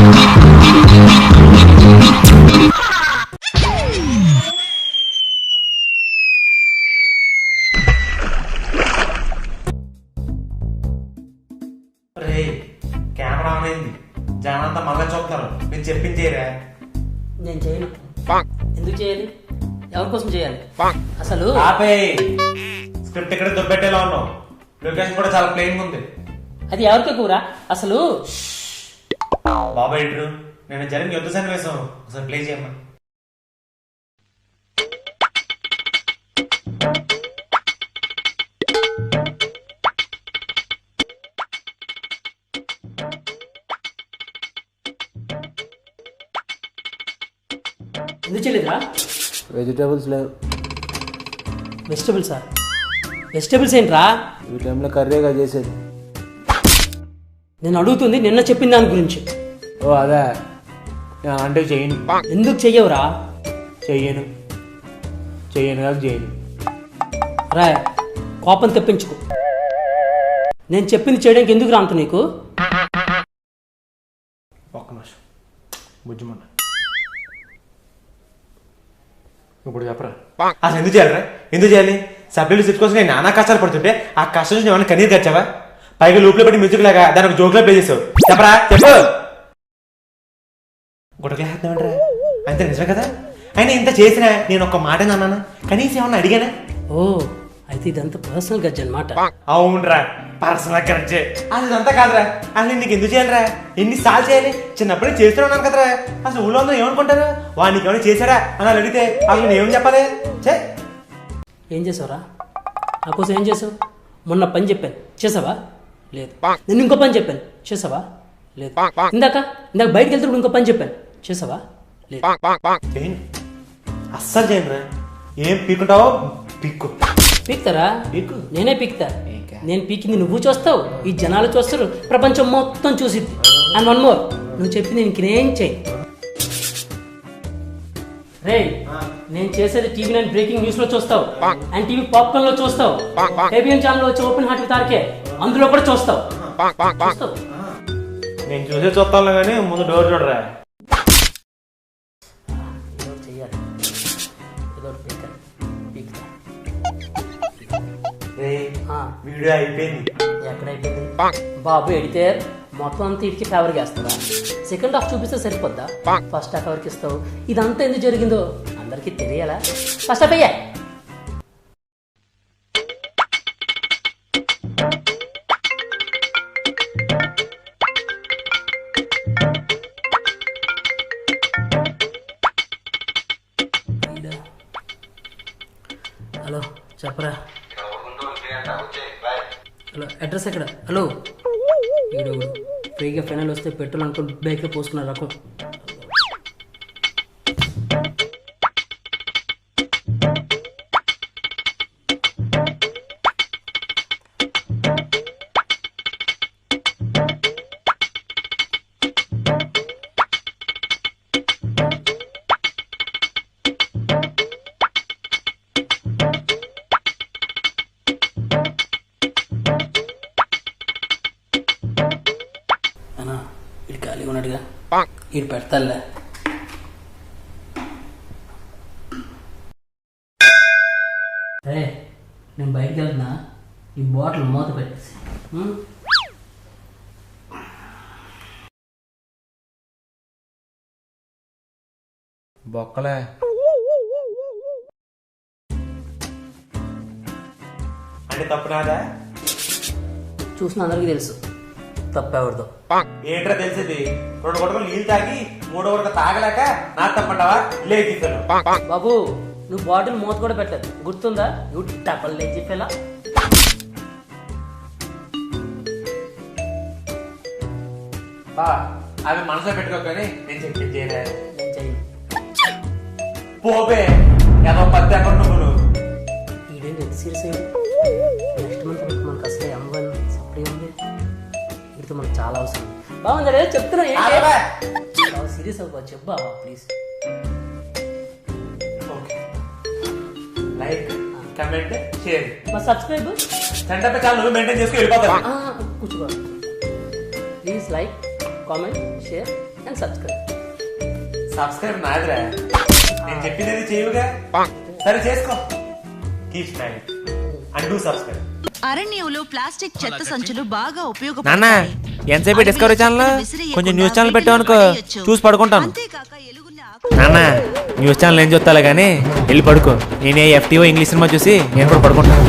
Ray camera on అయింది, జనంతా మళ్ళా చూస్తారు. నేను చెప్పించేరా. నేను చేయను. ఎందుకు చేయాలి? ఎవరి కోసం చేయాలి అసలు? ఆపే. స్క్రిప్ట్ ఇక్కడ దొబ్బెట్టేలా ఉన్నావు. లొకేషన్ కూడా చాలా ప్లెయిన్ ఉంది. అది ఎవరికి కూర అసలు? బాబా ఇంటర్ నేను జరిగిన యుద్ధ సన్నివేశం ఒకసారి ప్లే చేయమ్మా. ఎందుకు చేయలేదురా? వెజిటేబుల్స్ లేవు. వెజిటబుల్సా? వెజిటబుల్స్ ఏంట్రా? ఈ టైంలో కర్రీగా చేసేది. నేను అడుగుతుంది నిన్న చెప్పిన దాని గురించి. ఓ అదే, అంటే చెయ్యను. ఎందుకు చెయ్యవురా? చెయ్యను కాదు చేయను. రా, కోపం తెప్పించుకో. నేను చెప్పింది చేయడానికి ఎందుకు రాంత నీకు? ఒక్క నిమిషం బుజ్జిమన్న, ఇప్పుడు చెప్పరా అసలు ఎందుకు చేయాలరా? ఎందుకు చేయాలి? సభ్యులు సిట్ కోసం నేను నానా కష్టాలు పడుతుంటే ఆ కష్టం నుంచి ఏమైనా కన్నీరు కచ్చావా? పైగా లూప్లో పెట్టి మ్యూజిక్ లాగా దాని ఒక జోక్లో ప్లే చేసావు. చెప్పరా చెప్పు. గుడకలేస్తామంటారా? అంతే నిజమే కదా? అయినా ఇంత చేసినా నేను ఒక్క మాట అన్నానా? కనీసం ఏమన్నా అడిగానా? ఓ అయితే ఇదంతా పర్సనల్ గజ్జ అనమాట. అవునరా, పర్సనల్ గజ్జే. అసలు ఇదంతా కాదురా. అసలు నీకు ఎందుకు చేయాలరా? ఎన్నిసార్లు చేయాలి? చిన్నప్పుడే చేస్తూ ఉన్నాను కదరా. అసలు ఊళ్ళో అందరూ ఏమనుకుంటారు? వాడికి ఏమైనా చేశాడా అని అడిగితే అసలు నేను ఏం చెప్పాలి? ఏం చేసావురా? నా కోసం ఏం చేసావు? మొన్న పని చెప్పాను, చేసావా? లేదు. నేను ఇంకో పని చెప్పాను, చేసావా? లేదు. ఇందాక బయటకు వెళ్తే ఇంకో పని చెప్పాను, చేసావా? లేదు. అస్సలు చేయనురా. ఏం పీకుంటావో పీక్కు. పీక్తారా? పీక్కు. నేనే పీక్తా. నేను పీకింది నువ్వు చూస్తావు, ఈ జనాలు చూస్తారు, ప్రపంచం మొత్తం చూసిద్ది. అండ్ వన్ మోర్, నువ్వు చెప్పింది ఇంకేం చెయ్యి. రే, నేను చేసేది టీవీ 9 బ్రేకింగ్ న్యూస్ లో చూస్తావు, అండ్ టీవీ పాప్కార్న్ లో చూస్తావు, ఏబిఎన్ ఛానల్ వచ్చి ఓపెన్ హార్ట్ తారకే అందులో కూడా చూస్తావు. నేను చూసే చూస్తాను కానీ ముందు డోర్ చూడరా. వీడియో అయిపోయింది. ఎక్కడైపోయింది బాబు? ఎడితే మొత్తం అంతా ఇడికి ఫేవర్కి వేస్తావా? సెకండ్ హాఫ్ చూపిస్తే సరిపోద్దా? ఫస్ట్ హాఫ్ ఎవరికి ఇస్తావు? ఇదంతా ఎందుకు జరిగిందో అందరికీ తెలియాలా? ఫస్ట్ హాఫ్ అయ్యా. హలో చెప్పరా. హలో, అడ్రస్ ఎక్కడ? హలో, వీడు ఫ్రీగా ఫైనల్ వస్తే పెట్రోల్ అనుకో బైక్లో పోసుకున్న రకం. వీడు ఖాళీగా ఉన్నాడుగా, వీడు పెడతాలే. రే, నేను బయటికి వెళ్తున్నా, ఈ బాటిల్ మూత పెట్టేసి. బొక్కలే అంటే తప్పు నాదా? చూసిన అందరికీ తెలుసు తప్పెవరిదో. ఏంట్రా తెలిసేది? 2 గొడవలు నీళ్ళు తాగి 3వ గొడవ తాగలేక నా తప్పంటావా? లేదు తీసాను. బాబు, నువ్వు బాటిల్ మూత కూడా పెట్టదు, గుర్తుందా? నువ్వు డబల్ లేజీ ఫెలా. అవి మనసులో పెట్టుకోకని నేను చెప్పింది నేను చెయ్యి. పోబే ఏదో 10 ఎకరం నువ్వు. ఈడేంటి సీరియస్ అయ్యింది? నెక్స్ట్ మంత్ మనకు అసలే అమ్మగారు సప్లై ఉంది, వీటితో మనకు చాలా అవసరం. బాగుందా లేదా చెప్తున్నా? సీరియస్ అవ్వ చెప్పు బాబా please. Like, comment, share, subscribe center చాలా నువ్వు మెయింటైన్ చేసుకుని వెళ్ళిపోతావు. కూర్చోబా please. Like, comment share and subscribe. Subscribe నాదిరా, నేను చెప్పింది ఏది చేయవుగా. సరే చేసుకో. Keep smiling and do subscribe. అరణ్యంలో ప్లాస్టిక్ చెత్త సంచులు బాగా నాన్న ఉపయోగపడతాయి. ఎంతసేపు డిస్కవరీ ఛానల్ కొంచెం న్యూస్ ఛానల్ పెట్టావనుకో చూసి పడుకుంటాను. అంతేకాక ఎలుగుల్ని నాన్న న్యూస్ ఛానల్ ఏం చూస్తాలే కానీ వెళ్ళి పడుకో. నేనే FTO ఇంగ్లీష్ సినిమా చూసి నేను కూడా పడుకుంటాను.